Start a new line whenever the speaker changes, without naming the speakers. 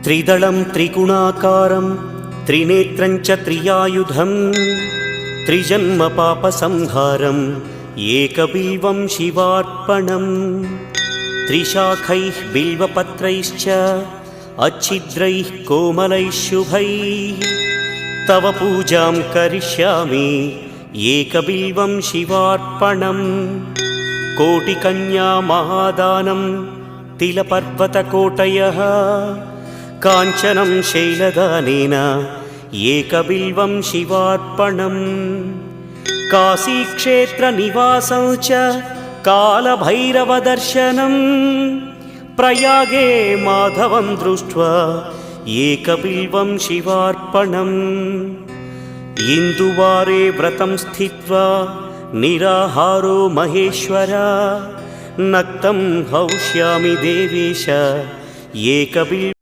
त्रिदलं त्रिगुणाकारं त्रिनेत्रं च त्रियायुधं त्रिजन्म पापसंहारम् एकबिल्वं शिवार्पणम् त्रिशाखैः बिल्वपत्रैश्च अच्छिद्रैः कोमलैः शुभैः तव पूजां करिष्यामि एकबिल्वं शिवार्पणम् कोटिकन्या महादानं तिलपर्वतकोटयः काञ्चनं शैलदानेन एकबिल्वं शिवार्पणम् काशीक्षेत्रनिवासं च कालभैरवदर्शनं प्रयागे माधवं दृष्ट्वा एकबिल्वं शिवार्पणम् इन्दुवारे व्रतं स्थित्वा निराहारो महेश्वर नक्तं हौष्यामि देवेश एकबिल्वम्